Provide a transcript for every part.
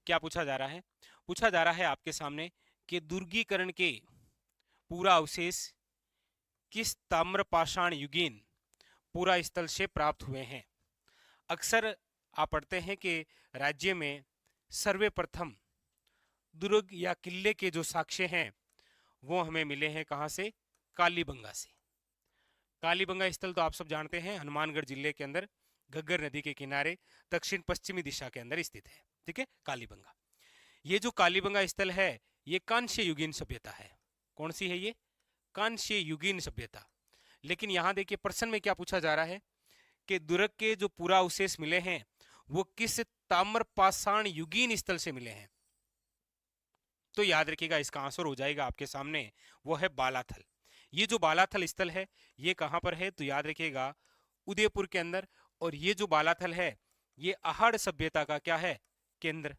क्या पूछा जा रहा है? पूछा जा रहा है आपके सामने कि दुर्गीकरण के पूरा अवशेष किस ताम्रपाषाण युगीन पूरा स्थल से प्राप्त हुए हैं? अक्सर आप पढ़ते हैं कि राज्य में सर्वप्रथम दुर्ग या किले के जो साक्ष्य हैं वो हमें मिले हैं कहाँ से? कालीबंगा से। कालीबंगा स्थल तो आप सब जानते हैं, हनुमानगढ़ जिले के अंदर घग्गर नदी के किनारे दक्षिण पश्चिमी दिशा के अंदर स्थित है। ठीक है, कालीबंगा। ये जो कालीबंगा स्थल है ये कांस्य युगीन सभ्यता है। कौन सी है ये? कांस्य युगीन सभ्यता। लेकिन यहाँ देखिए प्रश्न में क्या पूछा जा रहा है कि दुर्ग के जो पूरा अवशेष मिले हैं वो किस ताम्रपाषाण युगीन स्थल से मिले हैं? तो याद रखिएगा इसका आंसर हो जाएगा आपके सामने, वो है बालाथल। ये जो बालाथल स्थल है ये कहां पर है? तो याद रखिएगा उदयपुर के अंदर। और ये जो बालाथल है ये आहड़ सभ्यता का क्या है? केंद्र।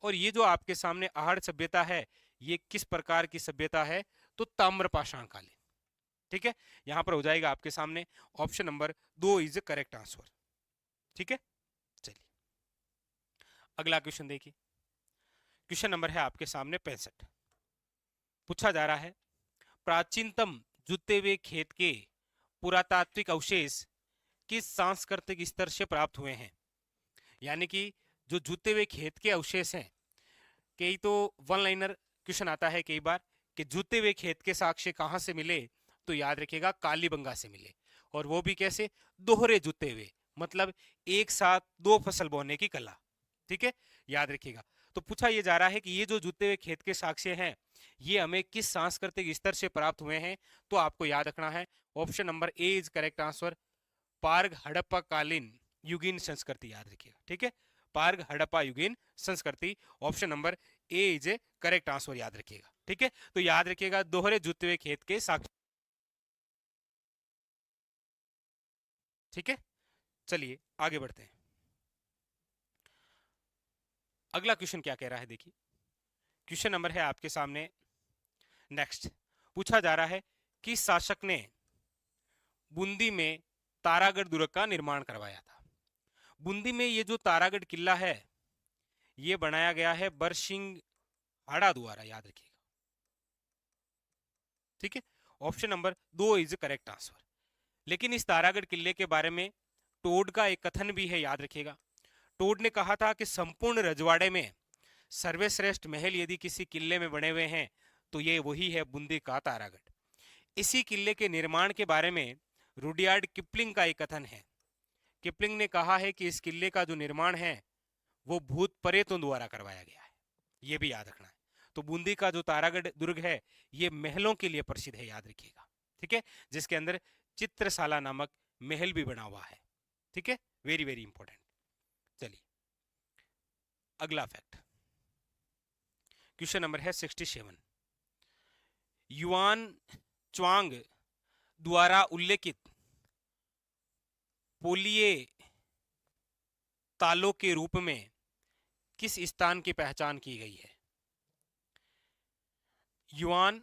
और ये जो आपके सामने आहड़ सभ्यता है ये किस प्रकार की सभ्यता है? तो ताम्रपाषाण कालीन। ठीक है, यहां पर हो जाएगा आपके सामने option number 2 is correct answer. ठीक है, चलिए अगला क्वेश्चन देखिए। क्वेश्चन नंबर है आपके सामने 65। पूछा जा रहा है प्राचीनतम जुते हुए खेत के पुरातात्विक अवशेष किस सांस्कृतिक स्तर से प्राप्त हुए हैं? यानी कि जो जुते हुए खेत के अवशेष हैं, कई तो वन लाइनर क्वेश्चन आता है कई बार कि जुते हुए खेत के साक्ष्य कहां से मिले? तो याद रखिएगा कालीबंगा से मिले। और वो भी कैसे? दोहरे जुते हुए, मतलब एक साथ दो फसल बोने की कला। ठीक है, याद रखिएगा। तो पूछा ये जा रहा है कि ये जो जुते हुए खेत के साक्ष्य हैं ये हमें किस सांस्कृतिक स्तर से प्राप्त हुए हैं? तो आपको याद रखना है option number A is correct answer, पार्ग हड़प्पा कालीन युगीन संस्कृति। याद रखिएगा। ठीक है, पार्ग हड़प्पा युगीन संस्कृति, option number A is correct answer. याद रखिएगा। ठीक है, तो याद रखिएगा दोहरे जुते हुए खेत के साक्ष्य। ठीक है, चलिए आगे बढ़ते हैं। अगला क्वेश्चन क्या कह रहा है देखिए। क्वेश्चन नंबर है आपके सामने नेक्स्ट। पूछा जा रहा है किस शासक ने बूंदी में तारागढ़ दुर्ग का निर्माण करवाया था? बूंदी में ये जो तारागढ़ किला है ये बनाया गया है बरसिंह हाड़ा द्वारा। याद रखिएगा। ठीक है, option number 2 is correct answer. लेकिन इस तारागढ़ किले के बारे में टोड का एक कथन भी है। याद रखिएगा, टोड ने कहा था कि संपूर्ण रजवाड़े में सर्वश्रेष्ठ महल यदि किसी किले में बने हुए हैं तो ये वही है बूंदी का तारागढ़। इसी किले के निर्माण के बारे में रुडयार्ड किपलिंग का एक कथन है। किपलिंग ने कहा है कि इस किले का जो निर्माण है वो भूत प्रेतों द्वारा करवाया गया है। ये भी याद रखना है। तो बूंदी का जो तारागढ़ दुर्ग है ये महलों के लिए प्रसिद्ध है। याद रखिएगा। ठीक है, जिसके अंदर चित्रशाला नामक महल भी बना हुआ है। ठीक है, वेरी वेरी इंपॉर्टेंट। चलिए अगला फैक्ट, क्वेश्चन नंबर है 67। युआन च्वांग द्वारा उल्लेखित पोलिये तालों के रूप में किस स्थान की पहचान की गई है? युआन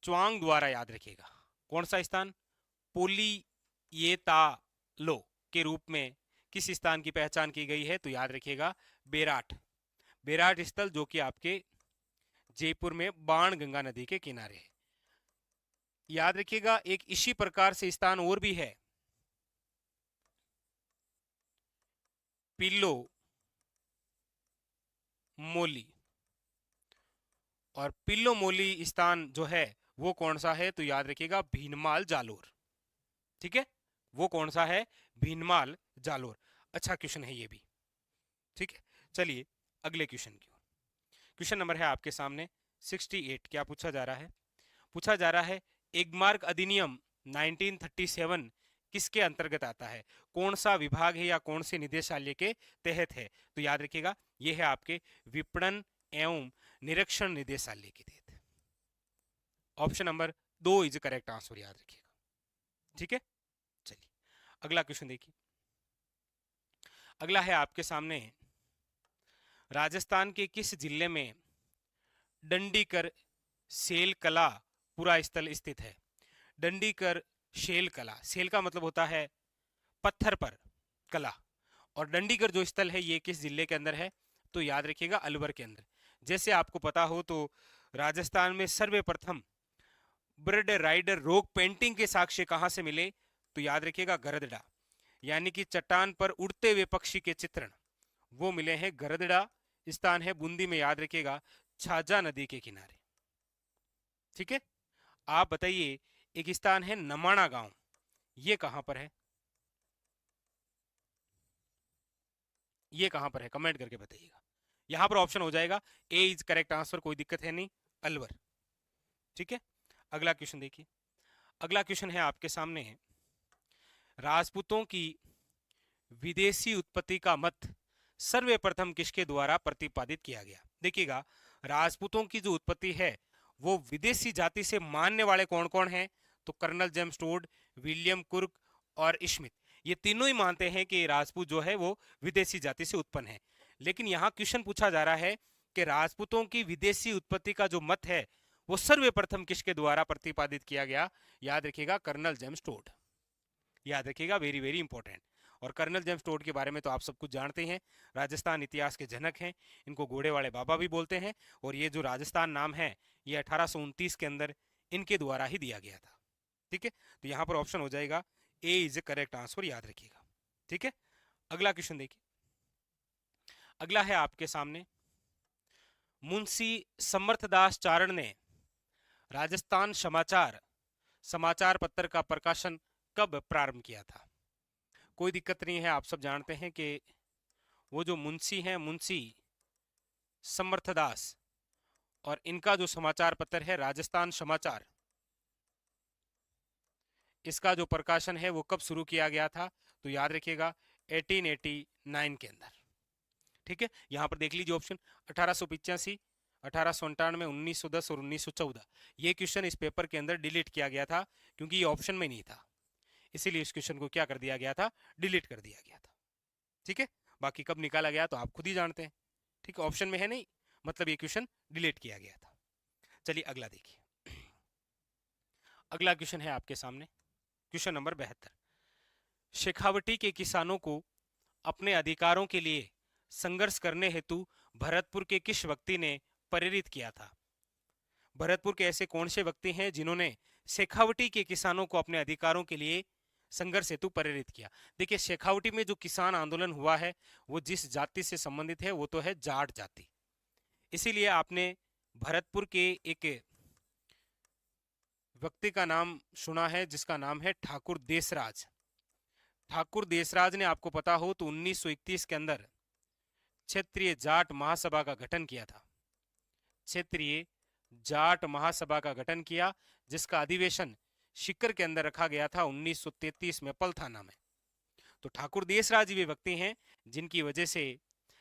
च्वांग द्वारा, याद रखिएगा, कौन सा स्थान? पोलियेतालो के रूप में किस स्थान की पहचान की गई है? तो याद रखिएगा बेराट। बेराट स्थल जो कि आपके जयपुर में बाण गंगा नदी के किनारे है। याद रखिएगा एक इसी प्रकार से स्थान और भी है, पिल्लो मोली। और पिल्लो मोली स्थान जो है वो कौन सा है? तो याद रखिएगा भीनमाल जालोर। ठीक है, वो कौन सा है? भीनमाल जालोर। अच्छा क्वेश्चन है ये भी। ठीक है, चलिए अगले क्वेश्चन की ओर। क्वेश्चन नंबर है आपके सामने 68। क्या पूछा जा रहा है? पूछा जा रहा है एगमार्क अधिनियम 1937 किसके अंतर्गत आता है? कौन सा विभाग है या कौन से निदेशालय के तहत है? तो याद रखिएगा ये है आपके विपणन एवं निरीक्षण निदेशालय के तहत। Option number 2 is correct answer. याद रखिएगा। ठीक है, चलिए अगला क्वेश्चन देखिए। अगला है आपके सामने राजस्थान के किस जिले में डंडीकर सेल कला पूरा स्थल स्थित है? डंडीकर शेल कला, सेल का मतलब होता है पत्थर पर कला, और डंडीकर जो स्थल है ये किस जिले के अंदर है? तो याद रखिएगा अलवर के अंदर। जैसे आपको पता हो तो राजस्थान में सर्वप्रथम बर्ड राइडर रॉक पेंटिंग के साक्ष्य कहां से मिले, तो याद रखिएगा गरदड़ा, यानी कि चट्टान पर उड़ते हुए पक्षी के चित्रण वो मिले हैं गरदड़ा। स्थान है बूंदी में, याद रखिएगा छाजा नदी के किनारे। ठीक है, आप बताइए एक स्थान है नमाणा गांव, ये कहां पर है, ये कहां पर है, कमेंट करके बताइएगा। यहां पर ऑप्शन हो जाएगा ए इज करेक्ट आंसर, कोई दिक्कत है नहीं, अलवर। ठीक है, अगला क्वेश्चन देखिए। अगला क्वेश्चन है आपके सामने है, राजपूतों की विदेशी उत्पत्ति का मत सर्वप्रथम किसके द्वारा प्रतिपादित किया गया। देखिएगा राजपूतों की जो उत्पत्ति है वो विदेशी जाति से मानने वाले कौन कौन हैं, तो कर्नल जेम्स टोड, विलियम कुर्क और स्मिथ, ये तीनों ही मानते हैं कि राजपूत जो है वो विदेशी जाति से उत्पन्न है। लेकिन यहाँ क्वेश्चन पूछा जा रहा है कि राजपूतों की विदेशी उत्पत्ति का जो मत है वो सर्वप्रथम किसके द्वारा प्रतिपादित किया गया, याद रखिएगा कर्नल जेम्स टोड, याद रखिएगा, वेरी वेरी इंपॉर्टेंट। और कर्नल जेम्स टोड के बारे में तो आप सब कुछ जानते हैं, राजस्थान इतिहास के जनक हैं, इनको घोड़े वाले बाबा भी बोलते हैं। और ये जो राजस्थान नाम है ये 1829 के अंदर इनके द्वारा ही दिया गया था। ठीक है, तो यहाँ पर ऑप्शन हो जाएगा ए इज ए करेक्ट आंसर, याद रखिएगा। ठीक है, अगला क्वेश्चन देखिए। अगला है आपके सामने, मुंशी समर्थदास चारण ने राजस्थान समाचार समाचार पत्र का प्रकाशन कब प्रारंभ किया था। कोई दिक्कत नहीं है, आप सब जानते हैं कि वो जो मुंशी हैं मुंशी समर्थदास, और इनका जो समाचार पत्र है राजस्थान समाचार, इसका जो प्रकाशन है वो कब शुरू किया गया था, तो याद रखिएगा 1889 के अंदर। ठीक है, यहां पर देख लीजिए ऑप्शन 1885, 1898, 1910 और 1914। ये क्वेश्चन इस पेपर के अंदर डिलीट किया गया था क्योंकि ये ऑप्शन में नहीं था, इसीलिए इस क्वेश्चन को क्या कर दिया गया था, डिलीट कर दिया गया था। ठीक है, बाकी कब निकाला गया तो आप खुद ही जानते हैं। ठीक है, ऑप्शन में है नहीं, मतलब ये क्वेश्चन डिलीट किया गया था। चलिए अगला देखिए। अगला क्वेश्चन है आपके सामने, क्वेश्चन नंबर 72। शेखावटी के किसानों को अपने अधिकारों के लिए संघर्ष करने हेतु भरतपुर के किस व्यक्ति ने प्रेरित किया था। भरतपुर के ऐसे कौन से व्यक्ति हैं जिन्होंने शेखावटी के किसानों को अपने अधिकारों के लिए संघर्ष हेतु प्रेरित किया। देखिए शेखावटी में जो किसान आंदोलन हुआ है वो जिस जाति से संबंधित है वो तो है जाट जाति, इसीलिए आपने भरतपुर के एक व्यक्ति का नाम सुना है जिसका नाम है ठाकुर देसराज। ठाकुर देसराज ने आपको पता हो तो 1931 के अंदर क्षेत्रीय जाट महासभा का गठन किया था, क्षेत्रीय जाट महासभा का गठन किया, जिसका अधिवेशन शिकर के अंदर रखा गया था 1933 में पलथाना में। तो ठाकुर देसराज वे व्यक्ति हैं जिनकी वजह से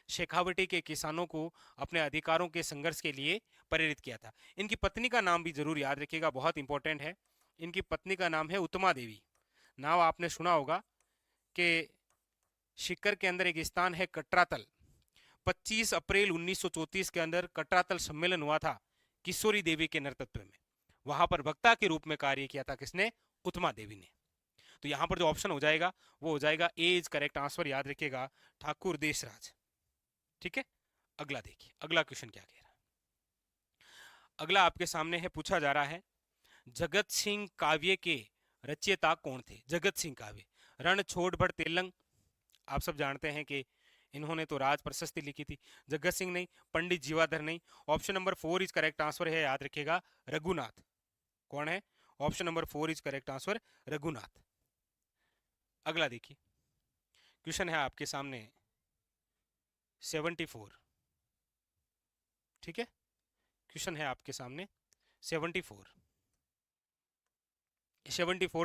शेखावटी के किसानों को अपने अधिकारों के संघर्ष के लिए प्रेरित किया था। इनकी पत्नी का नाम भी जरूर याद रखिएगा, बहुत इंपॉर्टेंट है। इनकी पत्नी का नाम है उत्तमा देवी। नाम आपने सुना होगा कि शिकर के अंदर एक स्थान है कटरातल, 25 अप्रैल 1934 के अंदर कटरातल सम्मेलन हुआ था किशोरी देवी के नेतृत्व में। वहां पर वक्ता के रूप में कार्य किया था किसने, उत्तमा देवी ने। तो यहां पर जो ऑप्शन हो जाएगा वो हो जाएगा ए इज करेक्ट आंसर, याद रखिएगा ठाकुर देसराज। ठीक है, अगला देखिए, अगला क्वेश्चन क्या कह रहा है। अगला आपके सामने है, पूछा जा रहा है जगत सिंह काव्य के रचयिता कौन थे। जगत सिंह काव्य, रण छोड़ भट तेलंग, आप सब जानते हैं कि इन्होंने तो राज प्रशस्ति लिखी थी। जगत सिंह नहीं, पंडित जीवाधर नहीं। Option number 4 is correct answer है, याद रखिएगा रघुनाथ। कौन है, option number 4 is correct answer Raghunath. अगला देखिए, क्वेश्चन है आपके सामने 74। ठीक है, क्वेश्चन है आपके सामने 74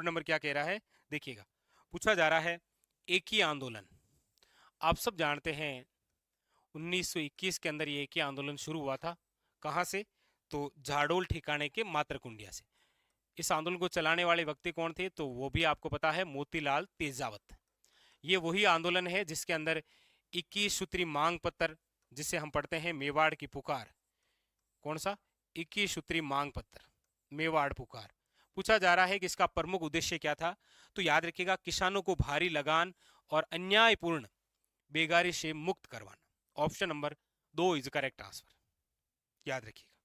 नंबर क्या कह रहा है, देखिएगा। पूछा जा रहा है एक ही आंदोलन, आप सब जानते हैं 1921 के अंदर ये एक ही आंदोलन शुरू हुआ था। कहां से, तो झाड़ोल ठिकाने के मातरकुंडिया से। इस आंदोलन को चलाने वाले व्यक्ति कौन थे, तो वो भी आपको पता है मोतीलाल तेजावत। ये वही आंदोलन है जिसके अंदर 21 सूत्री मांग पत्र, जिसे हम पढ़ते हैं मेवाड़ की पुकार, कौन सा 21 सूत्री मांग पत्र, मेवाड़ पुकार। पूछा जा रहा है कि इसका प्रमुख उद्देश्य क्या था, तो याद रखिएगा किसानों को भारी लगान और अन्यायपूर्ण बेगारी से मुक्त करवाना। Option number 2 is correct answer, याद रखिएगा।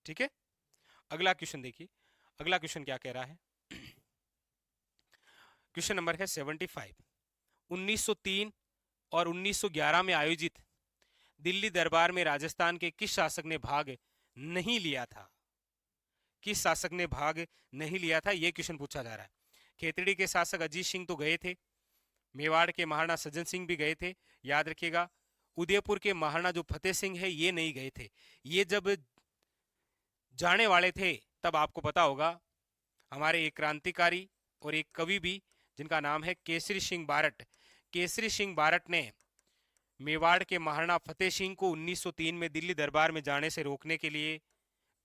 ठीक है, अगला क्वेश्चन देखिए। अगला क्वेश्चन क्या कह रहा है? क्वेश्चन नंबर है 75। 1903 और 1911 में आयोजित दिल्ली दरबार में राजस्थान के किस शासक ने भाग नहीं लिया था? किस शासक ने भाग नहीं लिया था, यह क्वेश्चन पूछा जा रहा है। खेतड़ी के शासक अजीत सिंह तो गए थे, मेवाड़ के महाराणा सज्जन सिंह भी गए थे, याद रखिएगा। उदयपुर के महाराणा जो फतेह सिंह है ये नहीं गए थे। ये जब जाने वाले थे तब आपको पता होगा, हमारे एक क्रांतिकारी और एक कवि भी जिनका नाम है केसरी सिंह बारट, केसरी सिंह बारट ने मेवाड़ के महाराणा फतेह सिंह को 1903 में दिल्ली दरबार में जाने से रोकने के लिए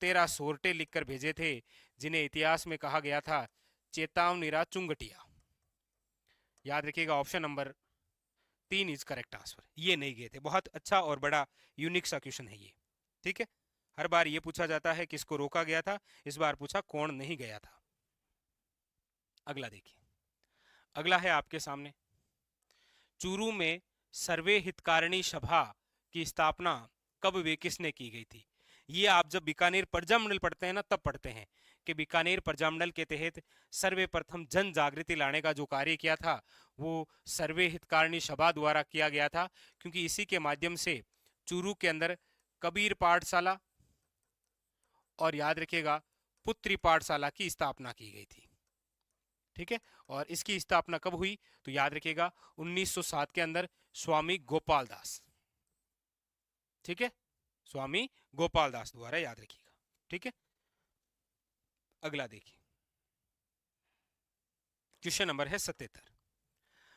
13 सोरटे लिखकर भेजे थे, जिन्हें इतिहास में कहा गया था चेतावनीरा चुंगटिया। याद रखिएगा, option number 3 is correct answer. ये नहीं गए थे। बहुत अच्छा और बड़ा यूनिक सा क्वेश्चन है ये। ठीक है, हर बार ये पूछा जाता है किसको रोका गया था, इस बार पूछा कौन नहीं गया था। अगला देखिए, अगला है आपके सामने, चूरू में सर्वे हितकारिणी सभा की स्थापना कब व किसने की गई थी? ये आप जब बीकानेर प्रजामंडल पढ़ते हैं ना तब पढ़ते हैं कि बीकानेर प्रजामंडल के तहत सर्वप्रथम जन जागृति लाने का जो कार्य किया था वो सर्वे हितकारिणी सभा द्वारा किया गया था, क्योंकि इसी के माध्यम से चूरू के अंदर कबीर पाठशाला और याद रखिएगा पुत्री पाठशाला की स्थापना की गई थी। ठीक है, और इसकी स्थापना कब हुई तो याद रखिएगा 1907 के अंदर स्वामी गोपाल दास। ठीक है, स्वामी गोपाल दास द्वारा, याद रखिएगा। ठीक है, अगला देखिए, क्वेश्चन नंबर है 77।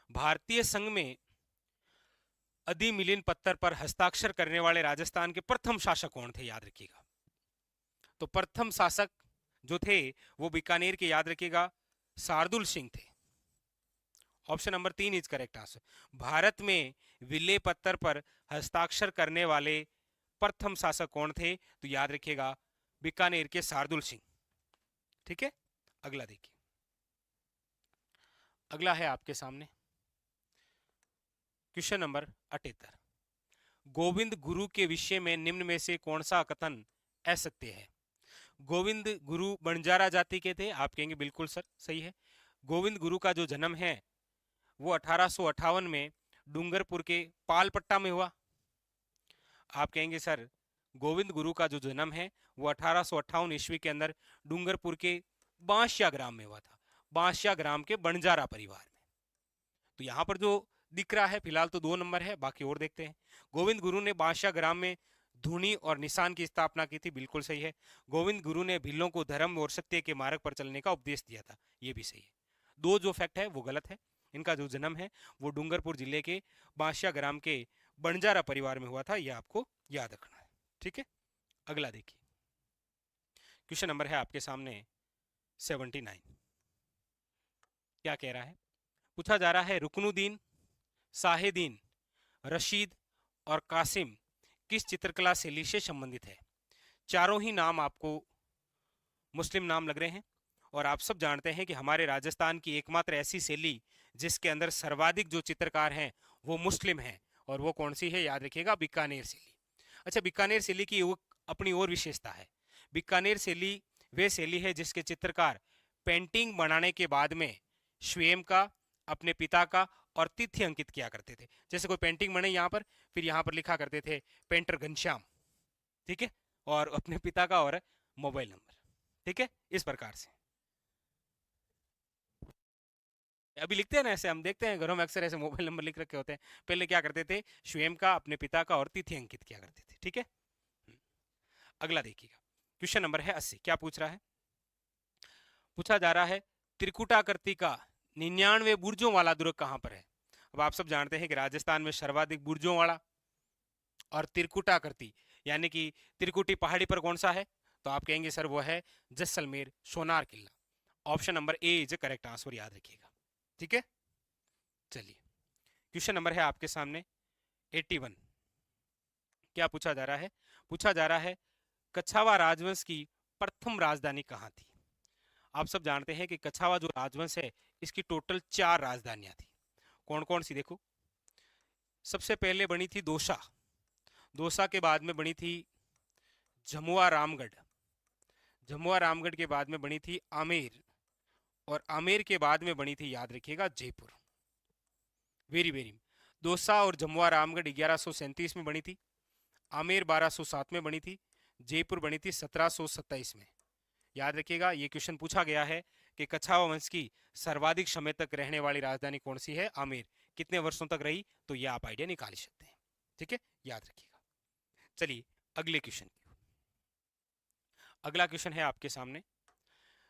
भारतीय संघ में अधिमिलिन पत्र पर हस्ताक्षर करने वाले राजस्थान के प्रथम शासक कौन थे? याद रखिएगा। तो प्रथम शासक जो थे वो बीकानेर के, याद रखिएगा, शार्दुल सिंह थे। Option number 3 is correct answer. Bharat में विले पत्थर पर हस्ताक्षर करने वाले प्रथम शासक कौन थे तो याद रखिएगा बीकानेर के शार्दुल सिंह। ठीक है, अगला देखिए, अगला है आपके सामने क्वेश्चन नंबर 78। गोविंद गुरु के विषय में निम्न में से कौन सा कथन असत्य है? गोविंद गुरु बंजारा जाति के थे, आप कहेंगे बिल्कुल सर सही है। गोविंद गुरु का जो जन्म है वो 1858 में डूंगरपुर के पालपट्टा में हुआ। आप कहेंगे सर गोविंद गुरु का जो जन्म है वो 1858 ईस्वी के अंदर डूंगरपुर के बांसिया ग्राम में हुआ था, बांसिया ग्राम के बंजारा परिवार में। तो यहाँ पर जो दिख रहा है फिलहाल तो 2 नंबर है, बाकी और देखते हैं। गोविंद गुरु ने बांसिया ग्राम में धुनी और निशान की स्थापना की थी, बिल्कुल सही है। गोविंद गुरु ने भिल्लों को धर्म और सत्य के मार्ग पर चलने का उपदेश दिया था, ये भी सही है। 2 जो फैक्ट है वो गलत है। इनका जो जन्म है वो डूंगरपुर जिले के बांसिया ग्राम के बंजारा परिवार में हुआ था, यह आपको याद रखना है। ठीक है, अगला देखिए, क्वेश्चन नंबर है आपके सामने 79। क्या कह रहा है? पूछा जा रहा है रुकनुद्दीन, साहेदीन, रशीद और कासिम किस चित्रकला शैली से संबंधित है? चारों ही नाम आपको मुस्लिम नाम लग रहे हैं और आप सब जानते हैं कि हमारे राजस्थान की एकमात्र ऐसी शैली जिसके अंदर सर्वाधिक जो चित्रकार हैं वो मुस्लिम हैं, और वो कौन सी है? याद रखिएगा बीकानेर शैली। अच्छा, बीकानेर शैली की अपनी और विशेषता है। बीकानेर शैली वे शैली है जिसके चित्रकार पेंटिंग बनाने के बाद में स्वयं का, अपने पिता का और तिथि अंकित किया करते थे। जैसे कोई पेंटिंग बने यहाँ पर, फिर यहाँ पर लिखा करते थे पेंटर घनश्याम, ठीक है, और अपने पिता का और मोबाइल नंबर। ठीक है, इस प्रकार से अभी लिखते हैं ना, ऐसे हम देखते हैं घरों में अक्सर ऐसे मोबाइल नंबर लिख रखे होते हैं। पहले क्या करते थे, स्वयं का, अपने पिता का और तिथि अंकित किया करते थे। ठीक है, अगला देखिएगा, क्वेश्चन नंबर है 80। क्या पूछ रहा है? पूछा जा रहा है त्रिकुटाकृति का 99 बुर्जों वाला दुर्ग कहां पर है? अब आप सब जानते हैं कि राजस्थान में सर्वाधिक बुर्जों वाला और त्रिकुटाकृति यानी कि त्रिकुटी पहाड़ी पर कौन सा है? तो आप कहेंगे सर वो है जैसलमेर सोनार किला। Option number A is correct answer, याद रखिएगा। ठीक है, चलिए क्वेश्चन नंबर है आपके सामने 81। क्या पूछा जा रहा है? पूछा जा रहा है कछावा राजवंश की प्रथम राजधानी कहां थी? आप सब जानते हैं कि कछावा जो राजवंश है इसकी टोटल 4 राजधानियां थी। कौन कौन सी? देखो, सबसे पहले बनी थी दोसा। दौसा के बाद में बनी थी जमुआ रामगढ़, जमुआ रामगढ़ के बाद में बनी थी आमेर, और आमेर के बाद में बनी थी, याद रखिएगा, जयपुर। Very very. दौसा और जमुआ रामगढ़ 1137 में बनी थी, आमेर 1207 में बनी थी, जयपुर बनी थी 1727 में। याद रखिएगा, ये क्वेश्चन पूछा गया है कि कछावा वंश की सर्वाधिक समय तक रहने वाली राजधानी कौन सी है? आमेर। कितने वर्षों तक रही? तो ये आप आइडिया निकाल सकते हैं। ठीक है, याद रखिएगा। चलिए अगले क्वेश्चन। अगला क्वेश्चन है आपके सामने,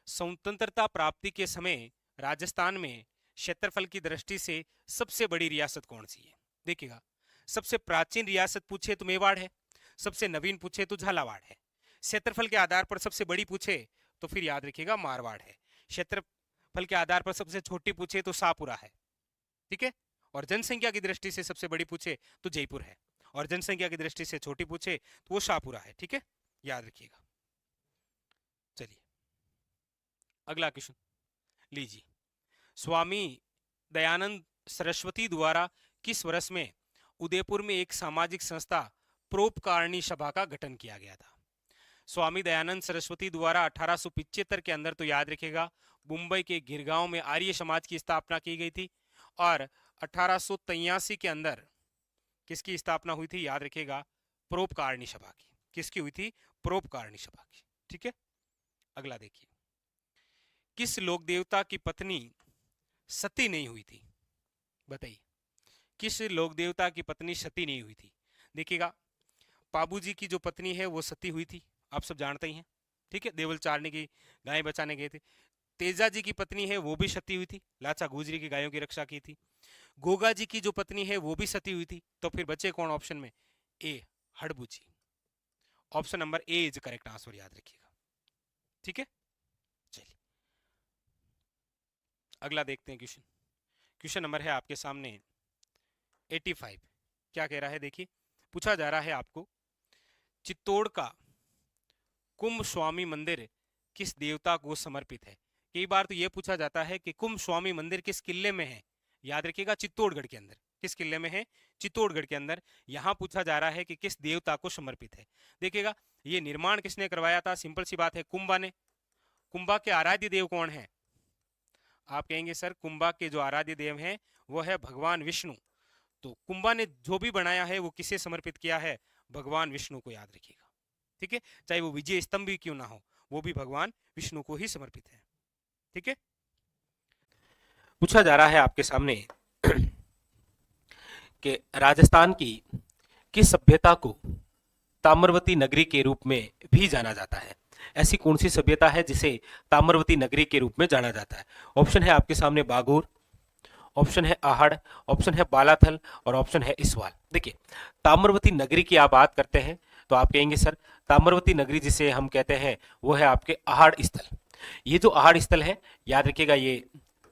स्वतंत्रता प्राप्ति के समय राजस्थान में क्षेत्रफल की दृष्टि से सबसे बड़ी रियासत कौन सी है? देखिएगा, सबसे प्राचीन रियासत पूछे तो मेवाड़ है, सबसे नवीन पूछे तो झालावाड़ है, क्षेत्रफल के आधार पर सबसे बड़ी पूछे तो फिर याद रखिएगा मारवाड़ है, क्षेत्रफल के आधार पर सबसे छोटी पूछे तो शाहपुरा है। ठीक है, और जनसंख्या की दृष्टि से सबसे बड़ी पूछे तो जयपुर है, और जनसंख्या की दृष्टि से छोटी पूछे तो वो शाहपुरा है। ठीक है, याद रखिएगा। चलिए अगला क्वेश्चन लीजिए, स्वामी दयानंद सरस्वती द्वारा किस वर्ष में उदयपुर में एक सामाजिक संस्था परोपकारिणी सभा का गठन किया गया था? स्वामी दयानंद सरस्वती द्वारा 1875 के अंदर, तो याद रखिएगा, मुंबई के गिरगांव में आर्य समाज की स्थापना की गई थी, और 1883 के अंदर किसकी स्थापना हुई थी? याद रखिएगा, परोपकारिणी सभा की। किसकी हुई थी? परोपकारिणी सभा की। ठीक है, अगला देखिए, किस लोक देवता की पत्नी सती नहीं हुई थी? बताइए, किस लोक देवता की पत्नी सती नहीं हुई थी? देखिएगा, पाबू जी की जो पत्नी है वो सती हुई थी, आप सब जानते ही हैं। ठीक है, देवल चारने की गाय बचाने गए थे। तेजा जी की पत्नी है वो भी सती हुई थी, लाचा गुजरी की गायों की रक्षा की थी। गोगा जी की जो पत्नी है वो भी सती हुई थी। तो फिर बचे कौन ऑप्शन में? A, Harbu ji. Option number A is correct answer, याद रखिएगा। ठीक है, चलिए अगला देखते हैं क्वेश्चन। क्वेश्चन नंबर है आपके सामने 85। क्या कह रहा है? देखिए, पूछा जा रहा है आपको, चित्तौड़ का कुंभ स्वामी मंदिर किस देवता को समर्पित है? कई बार तो यह पूछा जाता है कि कुंभ स्वामी मंदिर किस किले में है? याद रखिएगा, चित्तौड़गढ़ के अंदर। किस किले में है? चित्तौड़गढ़ के अंदर। यहां पूछा जा रहा है कि किस देवता को समर्पित है। देखिएगा, ये निर्माण किसने करवाया था? सिंपल सी बात है, कुंभा ने। कुंभा के आराध्य देव कौन है? आप कहेंगे सर, कुंभा के जो आराध्य देव हैं वो है भगवान विष्णु। तो कुंभा ने जो भी बनाया है वो किसे समर्पित किया है? भगवान विष्णु को, याद रखिएगा। ठीक है, चाहे वो विजय स्तंभ भी क्यों ना हो, वो भी भगवान विष्णु को ही समर्पित है। ठीक है, पूछा जा रहा है आपके सामने कि राजस्थान की किस सभ्यता को ताम्रवती नगरी के रूप में भी जाना जाता है? ऐसी कौन सी सभ्यता है जिसे ताम्रवती नगरी के रूप में जाना जाता है? ऑप्शन है आपके सामने बागोर, ऑप्शन है आहड़, ऑप्शन है बालाथल, और ऑप्शन है इसवाल। देखिए, ताम्रवती नगरी की आप बात करते हैं तो आप कहेंगे सर, ताम्रवती नगरी जिसे हम कहते हैं वो है आपके आहड़ स्थल। ये जो आहड़ स्थल है, याद रखिएगा, ये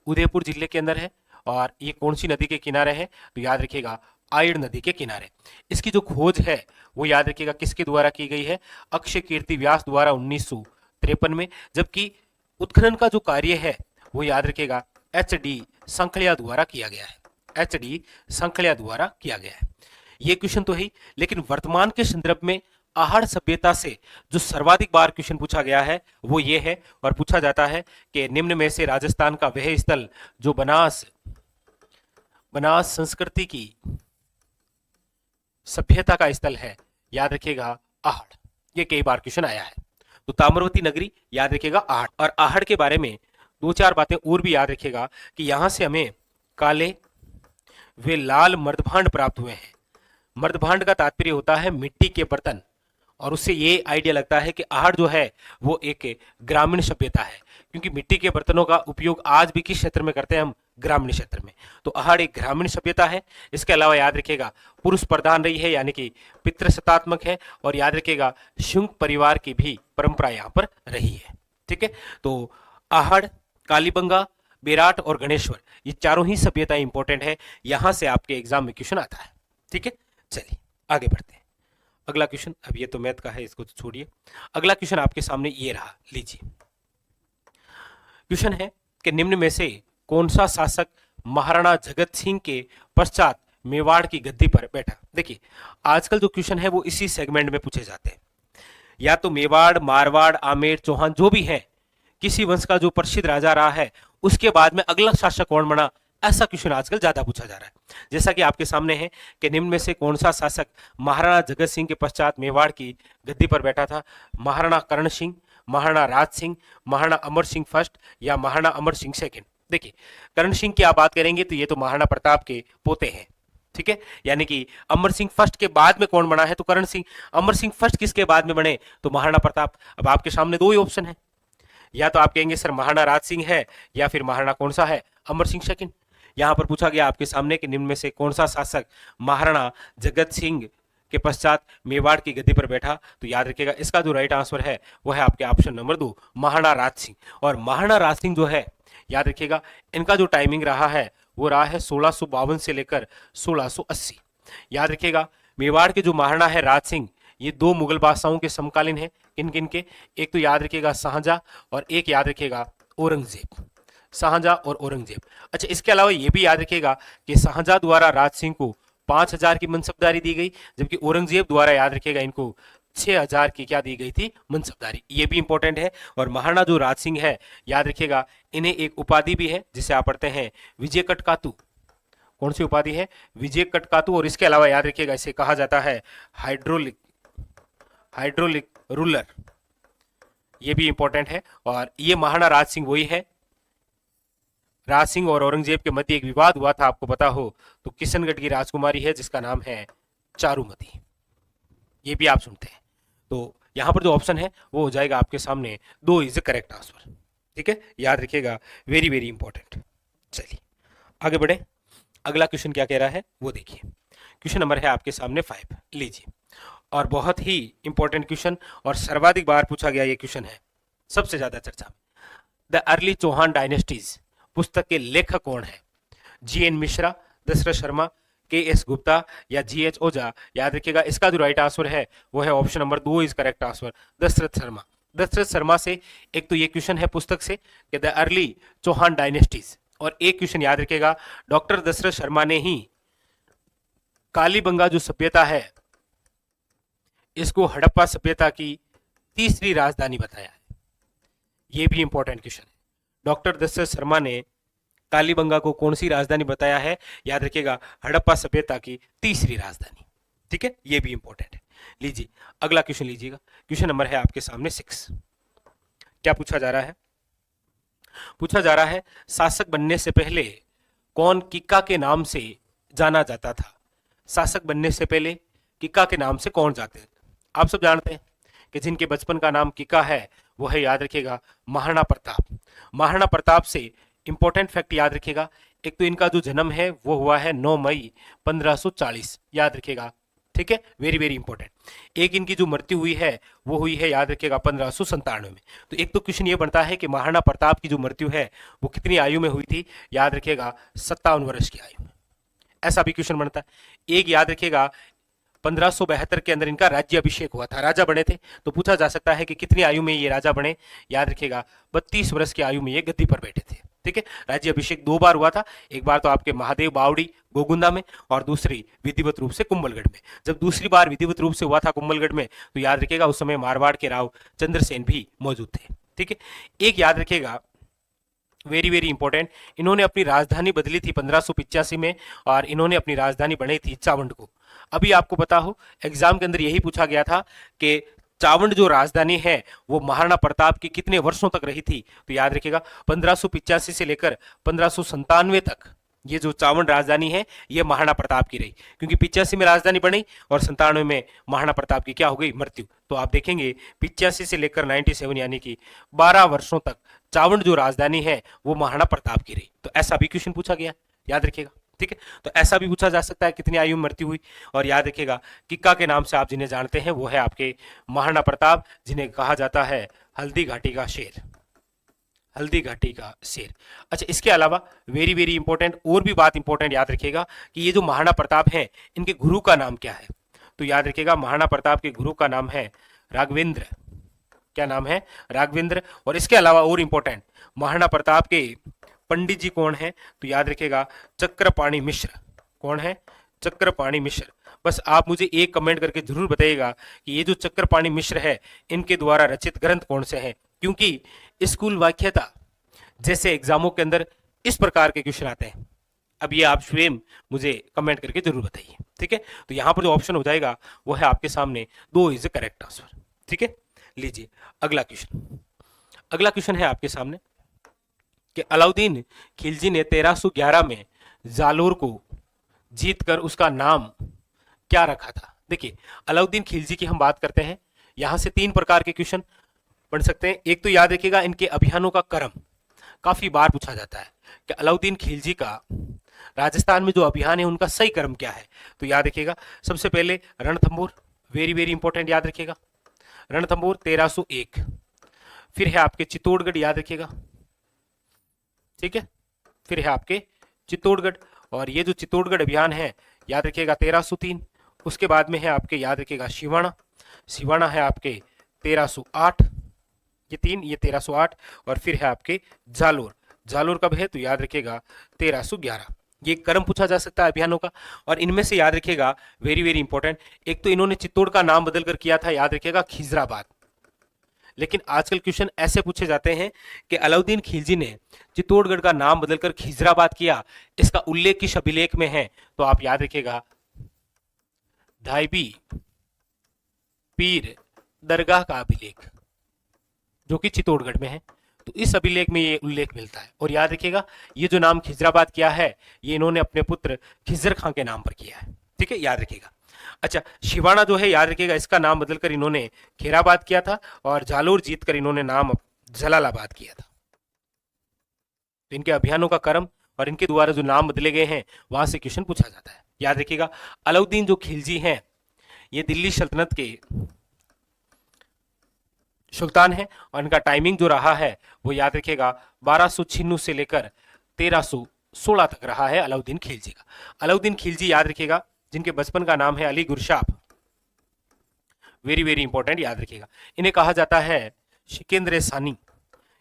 उदयपुर जिले के अंदर है, और ये कौन सी नदी के किनारे है? तो याद रखिएगा, आयड़ नदी के किनारे। इसकी जो खोज है वो याद रखिएगा किसके द्वारा की गई है? अक्षय कीर्ति व्यास द्वारा 1953 में। जबकि उत्खनन का जो कार्य है वो याद रखिएगा एच.डी. संखलिया द्वारा किया गया है। एच.डी. संखलिया द्वारा किया गया है। ये क्वेश्चन तो है, लेकिन वर्तमान के संदर्भ में आहड़ सभ्यता से जो सर्वाधिक बार क्वेश्चन पूछा गया है वो ये है, और पूछा जाता है कि निम्न में से राजस्थान का वह स्थल जो बनास संस्कृति की सभ्यता का स्थल है, याद रखिएगा आहड़। ये कई बार क्वेश्चन आया है। तो ताम्रवती नगरी, याद रखिएगा आहड़। और आहड़ के बारे में दो चार बातें और भी याद रखिएगा कि यहां से हमें काले वे लाल मर्दभांड प्राप्त हुए हैं। मर्दभांड का तात्पर्य होता है मिट्टी के बर्तन, और उससे ये आइडिया लगता है कि आहड़ जो है वो एक ग्रामीण सभ्यता है, क्योंकि मिट्टी के बर्तनों का उपयोग आज भी किस क्षेत्र में करते हैं? हम ग्रामीण क्षेत्र में। तो आहड़ एक ग्रामीण सभ्यता है। इसके अलावा याद रखिएगा पुरुष प्रधान रही है, यानी कि पितृसत्तात्मक है, और याद रखिएगा शुंग परिवार की भी परंपरा यहाँ पर रही है। ठीक है, तो आहड़, कालीबंगा, बेराट और गणेश्वर, ये चारों ही सभ्यताएं इंपॉर्टेंट है, यहां से आपके एग्जाम में क्वेश्चन आता है। ठीक है, चलिए आगे बढ़ते हैं। अगला क्वेश्चन, अब ये तो मैथ का है, इसको तो छोड़िए। अगला क्वेश्चन आपके सामने ये रहा, लीजिए। क्वेश्चन है कि निम्न में से कौन सा शासक महाराणा जगत सिंह के पश्चात मेवाड़ की गद्दी पर बैठा। देखिए आजकल जो क्वेश्चन है वो इसी सेगमेंट में पूछे जाते हैं, या तो मेवाड़, मारवाड़, आमेर, चौहान जो भी है, किसी वंश का जो प्रसिद्ध राजा रहा है उसके बाद में अगला शासक कौन बना, ऐसा क्वेश्चन आजकल ज्यादा पूछा जा रहा है। जैसा कि आपके सामने है कि निम्न में से कौन सा शासक महाराणा जगत सिंह के पश्चात मेवाड़ की गद्दी पर बैठा था, महाराणा करण सिंह, महाराणा राज सिंह, महाराणा अमर सिंह फर्स्ट या महाराणा अमर सिंह सेकंड। देखिए करण सिंह की आप बात करेंगे तो ये तो महाराणा प्रताप के पोते हैं, ठीक है, यानी कि अमर सिंह फर्स्ट के बाद में कौन बना है तो करण सिंह। अमर सिंह फर्स्ट किसके बाद में बने तो महाराणा प्रताप। अब आपके सामने दो ही ऑप्शन है, या तो आप कहेंगे सर महाराणा राज सिंह है या फिर महाराणा कौन सा है, अमर सिंह सेकंड। यहां पर पूछा गया आपके सामने कि निम्न में से कौन सा शासक महाराणा जगत सिंह के पश्चात मेवाड़ की गद्दी पर बैठा, तो याद रखिएगा इसका जो राइट आंसर है वो है आपके ऑप्शन नंबर 2 महाराणा राज सिंह। और महाराणा राज सिंह जो है याद रखिएगा इनका जो टाइमिंग रहा है वो रहा है 1652 से लेकर 1680। याद रखिएगा मेवाड़ के जो महाराणा है राज सिंह, ये दो मुगल बादशाहों के समकालीन है। किन किन के, एक तो याद रखिएगा शाहजहां और एक याद रखिएगा औरंगजेब, शाहजहां और औरंगजेब। अच्छा इसके अलावा ये भी याद रखिएगा कि शाहजहां द्वारा राज सिंह को 5000 की मनसबदारी दी गई, जबकि औरंगजेब द्वारा याद रखिएगा इनको 6000 की क्या दी गई थी, मनसबदारी। ये भी इंपॉर्टेंट है। और महाराणा जो राज सिंह है याद रखिएगा इन्हें एक उपाधि भी है जिसे आप पढ़ते हैं विजय कटकातु। कौन सी उपाधि है, विजय कटकातु। और इसके अलावा याद रखिएगा इसे कहा जाता है हाइड्रोलिक रूलर, ये भी इंपॉर्टेंट है। और ये महाराणा राज सिंह वही है, राज सिंह और औरंगजेब के मध्य एक विवाद हुआ था आपको पता हो तो किशनगढ़ की राजकुमारी है जिसका नाम है चारुमती, ये भी आप सुनते हैं। तो यहां पर जो ऑप्शन है वो हो जाएगा आपके सामने 2 इज द करेक्ट आंसर, ठीक है, याद रखिएगा, वेरी वेरी इंपॉर्टेंट। चलिए आगे बढ़े, अगला क्वेश्चन क्या कह रहा है वो देखिए। क्वेश्चन नंबर है आपके सामने 5, लीजिए। और बहुत ही इंपॉर्टेंट क्वेश्चन और सर्वाधिक बार पूछा गया ये क्वेश्चन है, सबसे ज्यादा चर्चा में। द अर्ली चौहान डायनेस्टीज पुस्तक के लेखक कौन है, जी.एन. मिश्रा, दशरथ शर्मा, के.एस. गुप्ता या जी.एच. ओझा। याद रखिएगा इसका जो राइट आंसर है वो है option number 2 is correct answer, Dasharath Sharma. Dasharath Sharma से एक तो ये क्वेश्चन है पुस्तक से कि द अर्ली चौहान डायनेस्टीज, और एक क्वेश्चन याद रखिएगा डॉक्टर दशरथ शर्मा ने ही कालीबंगा जो सभ्यता है इसको हड़प्पा सभ्यता की तीसरी राजधानी बताया है। यह भी इंपॉर्टेंट क्वेश्चन है। डॉक्टर दशरथ शर्मा ने कालीबंगा को कौन सी राजधानी बताया है, याद रखिएगा हड़प्पा सभ्यता की तीसरी राजधानी, ठीक है, यह भी इंपॉर्टेंट है। लीजिए अगला क्वेश्चन लीजिएगा। क्वेश्चन नंबर है आपके सामने 6। क्या पूछा जा रहा है, पूछा जा रहा है शासक बनने से पहले कौन किक्का के नाम से जाना जाता था। शासक बनने से पहले किक्का के नाम से कौन जाते थे। आप सब जानते हैं कि जिनके बचपन का नाम किक्का है वो है याद रखिएगा महाराणा प्रताप। महाराणा प्रताप से इंपॉर्टेंट फैक्ट याद रखिएगा, एक तो इनका जो जन्म है वो हुआ है 9 मई 1540, याद रखिएगा, ठीक है, वेरी वेरी इंपॉर्टेंट। एक इनकी जो मृत्यु हुई है वो हुई है याद रखिएगा 1597 में। तो एक तो क्वेश्चन ये बनता है कि महाराणा प्रताप की जो मृत्यु है वो कितनी आयु में हुई थी, याद रखिएगा 57 वर्ष की आयु में, ऐसा भी क्वेश्चन बनता है। एक याद रखिएगा 1572 के अंदर इनका राज्य अभिषेक हुआ था, राजा बने थे। तो पूछा जा सकता है कि कितनी आयु में ये राजा बने, याद रखिएगा 32 वर्ष की आयु में ये गद्दी पर बैठे थे, ठीक है। राज्य अभिषेक 2 बार हुआ था, एक बार तो आपके महादेव बावड़ी गोगुंदा में और दूसरी विधिवत रूप से कुंभलगढ़ में। जब दूसरी बार विधिवत रूप से हुआ था कुंभलगढ़ में तो याद रखिएगा उस समय मारवाड़ के राव चंद्रसेन भी मौजूद थे, ठीक है। एक याद रखिएगा वेरी वेरी इंपॉर्टेंट, इन्होंने अपनी राजधानी बदली थी 1585 में और इन्होंने अपनी राजधानी बनाई थी चावंड को। अभी आपको पता हो एग्जाम के अंदर यही पूछा गया था कि चावंड जो राजधानी है वो महाराणा प्रताप की कितने वर्षों तक रही थी, तो याद रखिएगा 1585 से लेकर 1597 तक ये जो चावंड राजधानी है ये महाराणा प्रताप की रही, क्योंकि 85 में राजधानी बनी और 97 में महाराणा प्रताप की क्या हो गई, मृत्यु। तो आप देखेंगे 85 से लेकर 97 यानी कि 12 वर्षों तक चावंड जो राजधानी है वो महाराणा प्रताप की रही। तो ऐसा भी क्वेश्चन पूछा गया, याद रखिएगा, ठीक है। तो ऐसा भी पूछा जा सकता है कितनी आयु में मृत्यु हुई। और याद रखिएगा किक्का के नाम से आप जिन्हें जानते हैं वो है आपके महाराणा प्रताप, जिन्हें कहा जाता है हल्दी घाटी का शेर, हल्दी घाटी का शेर। अच्छा इसके अलावा वेरी वेरी इंपॉर्टेंट और भी बात इंपॉर्टेंट याद रखिएगा कि ये जो महाराणा प्रताप है इनके गुरु का नाम क्या है। तो याद रखिएगा महाराणा प्रताप के गुरु का नाम है राघवेंद्र। क्या नाम है, राघवेंद्र। और इसके अलावा और इंपॉर्टेंट महाराणा प्रताप के पंडित जी कौन है, तो याद रखिएगा चक्रपाणी मिश्र। कौन है, चक्रपाणि मिश्र। बस आप मुझे एक कमेंट करके जरूर बताइएगा कि ये जो चक्रपाणि मिश्र है इनके द्वारा रचित ग्रंथ कौन से हैं, क्योंकि स्कूल वाक्यता जैसे एग्जामों के अंदर इस प्रकार के क्वेश्चन आते हैं। अब ये आप स्वयं मुझे कमेंट करके जरूर बताइए, ठीक है। तो यहां पर जो ऑप्शन हो जाएगा वो है आपके सामने 2 इज द करेक्ट आंसर, ठीक है। लीजिए अगला क्वेश्चन। अगला क्वेश्चन है आपके सामने कि अलाउद्दीन खिलजी ने 1311 में जालोर को जीतकर उसका नाम क्या रखा था। देखिए अलाउद्दीन खिलजी की हम बात करते हैं, यहां से 3 प्रकार के क्वेश्चन पढ़ सकते हैं। एक तो याद रखिएगा इनके अभियानों का क्रम, काफी बार पूछा जाता है कि अलाउद्दीन खिलजी का राजस्थान में जो अभियान है उनका सही क्रम क्या है। तो याद रखिएगा सबसे पहले रणथंभौर, वेरी वेरी इंपॉर्टेंट, याद रखिएगा रणथंभौर 1301। फिर है आपके चित्तौड़गढ़, याद रखिएगा, ठीक है। फिर है आपके चित्तौड़गढ़, और ये जो चित्तौड़गढ़ अभियान है याद रखिएगा 1303। उसके बाद में है आपके याद रखिएगा सिवाना, सिवाना है आपके 1308, ये 3, ये 1308। और फिर है आपके जालोर, जालोर कब है तो याद रखिएगा 1311। ये क्रम पूछा जा सकता है अभियानों का, और इनमें से याद रखिएगा वेरी वेरी इंपॉर्टेंट, एक तो इन्होंने चित्तौड़ का नाम बदलकर किया था, याद रखिएगा खिजराबाद। लेकिन आजकल क्वेश्चन ऐसे पूछे जाते हैं कि अलाउद्दीन खिलजी ने चित्तौड़गढ़ का नाम बदलकर खिजराबाद किया, इसका उल्लेख किस अभिलेख में है। तो आप याद रखिएगा धाइबी पीर दरगाह का अभिलेख, जो कि चित्तौड़गढ़ में है, तो इस अभिलेख में ये उल्लेख मिलता है। और याद रखिएगा ये जो नाम खिजराबाद किया है ये इन्होंने अपने पुत्र खिजर खां के नाम पर किया है, ठीक है, याद रखिएगा। अच्छा शिवाना जो है याद रखिएगा इसका नाम बदलकर इन्होंने खेराबाद किया था, और जालोर जीतकर इन्होंने नाम जलालाबाद किया था। तो इनके अभियानों का क्रम और इनके द्वारा जो नाम बदले गए हैं वहां से क्वेश्चन पूछा जाता है। याद रखिएगा अलाउद्दीन जो खिलजी हैं ये दिल्ली सल्तनत के सुल्तान है, और इनका टाइमिंग जो रहा है वो याद रखिएगा 1296 से लेकर 1316 तक रहा है अलाउद्दीन खिलजी का। अलाउद्दीन खिलजी याद रखिएगा जिनके बचपन का नाम है अली गुरशाप, वेरी वेरी इंपॉर्टेंट, याद रखिएगा। इन्हें कहा जाता है शिकेंद्र सानी,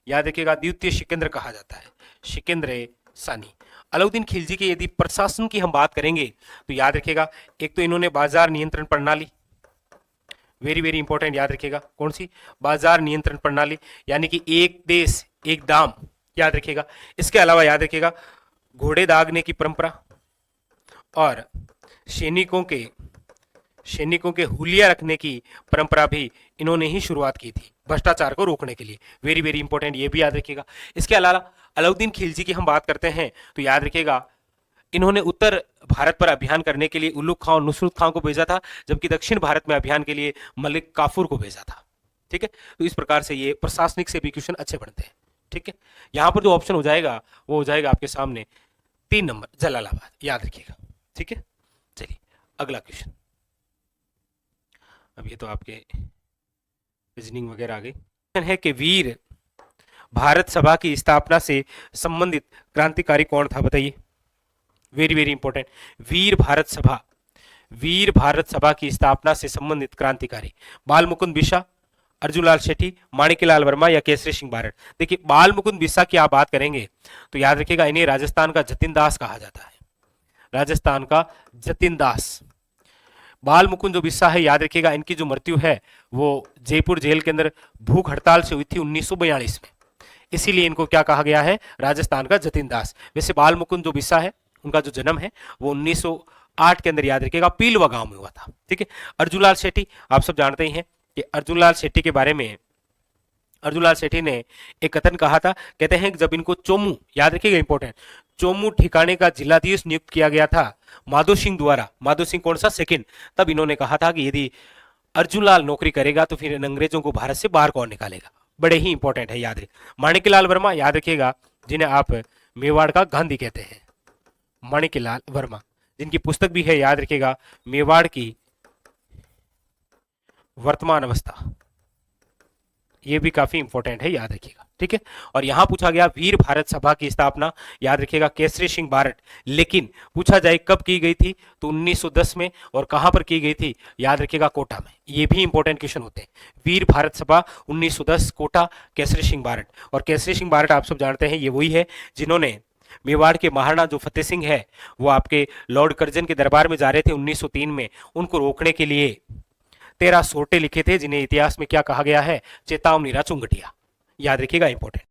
याद रखिएगा द्वितीय शिकेंद्र कहा जाता है, शिकेंद्र सानी। अलाउद्दीन खिलजी के यदि प्रशासन की हम बात करेंगे तो याद रखिएगा एक तो इन्होंने बाजार नियंत्रण प्रणाली, वेरी वेरी इंपॉर्टेंट, याद रखिएगा कौन सी, बाजार नियंत्रण प्रणाली, यानी कि एक देश एक दाम, याद रखिएगा। इसके अलावा याद रखिएगा घोड़े दागने की परंपरा, और सैनिकों के हुलिया रखने की परंपरा भी इन्होंने ही शुरुआत की थी भ्रष्टाचार को रोकने के लिए, वेरी वेरी इंपॉर्टेंट, ये भी याद रखिएगा। इसके अलावा अलाउद्दीन खिलजी की हम बात करते हैं तो याद रखिएगा इन्होंने उत्तर भारत पर अभियान करने के लिए उल्लुक खां और नुसरत खां को भेजा था, जबकि दक्षिण भारत में अभियान के लिए मलिक काफूर को भेजा था, ठीक है। तो इस प्रकार से ये प्रशासनिक से भी क्वेश्चन अच्छे बनते हैं, ठीक है। यहां पर जो ऑप्शन हो जाएगा वो हो जाएगा आपके सामने 3 नंबर जलालाबाद, याद रखिएगा, ठीक है। चलिए अगला क्वेश्चन, अब ये तो आपके रीजनिंग वगैरह आ गई। है कि वीर भारत सभा की स्थापना से संबंधित क्रांतिकारी कौन था, बताइए, वेरी वेरी इंपॉर्टेंट। वीर भारत सभा की स्थापना से संबंधित क्रांतिकारी बाल मुकुंद बिस्सा, अर्जुनलाल शेट्टी, माणिक्यलाल वर्मा या केसरी सिंह बारड। देखिए बाल मुकुंद बिस्सा की आप बात करेंगे तो याद रखिएगा इन्हें राजस्थान का जतिन दास कहा जाता है, राजस्थान का जतिन दास। बाल मुकुंद जो बिस्सा है याद रखिएगा इनकी जो मृत्यु है वो जयपुर जेल के अंदर भूख हड़ताल से हुई थी 1942 में, इसीलिए इनको क्या कहा गया है, राजस्थान का जतिन दास। वैसे बाल मुकुंद जो बिस्सा है उनका जो जन्म है वो 1908 के अंदर याद रखिएगा पीलवा गांव में हुआ था, ठीक है। अर्जुनलाल शेट्टी आप सब जानते ही हैं कि अर्जुनलाल शेट्टी के बारे में अर्जुनलाल शेट्टी ने एक कथन कहा था, कहते हैं कि जब इनको चोमू, याद रखिएगा इंपॉर्टेंट, चोमू ठिकाने का जिलाधीश नियुक्त किया गया था माधो सिंह द्वारा, माधो सिंह कौन सा, सेकंड, तब इन्होंने कहा था कि यदि अर्जुनलाल नौकरी करेगा तो फिर अंग्रेजों को भारत से बाहर कौन निकालेगा, बड़े ही इंपॉर्टेंट है, याद रखिए। माणिक्यलाल वर्मा याद रखिएगा जिन्हें आप मेवाड़ का गांधी कहते हैं, माणिक्यलाल वर्मा, जिनकी पुस्तक भी है याद रखिएगा मेवाड़ की वर्तमान अवस्था, ये भी काफी इंपॉर्टेंट है, याद रखिएगा, ठीक है। और यहां पूछा गया वीर भारत सभा की स्थापना याद रखिएगा केसरी सिंह बारड, लेकिन पूछा जाए कब की गई थी तो 1910 में, और कहां पर की गई थी याद रखिएगा कोटा में, ये भी इंपॉर्टेंट क्वेश्चन होते हैं। वीर भारत सभा 1910 कोटा, केसरी सिंह बारड। और केसरी सिंह बारड आप सब जानते हैं ये वही है जिन्होंने मेवाड़ के महाराणा जो फतेह सिंह है वो आपके लॉर्ड कर्जन के दरबार में जा रहे थे 1903 में, उनको रोकने के लिए 13 सोटे लिखे थे जिन्हें इतिहास में क्या कहा गया है, चेतावनी चुंगटिया। याद रखिएगा, इंपॉर्टेंट।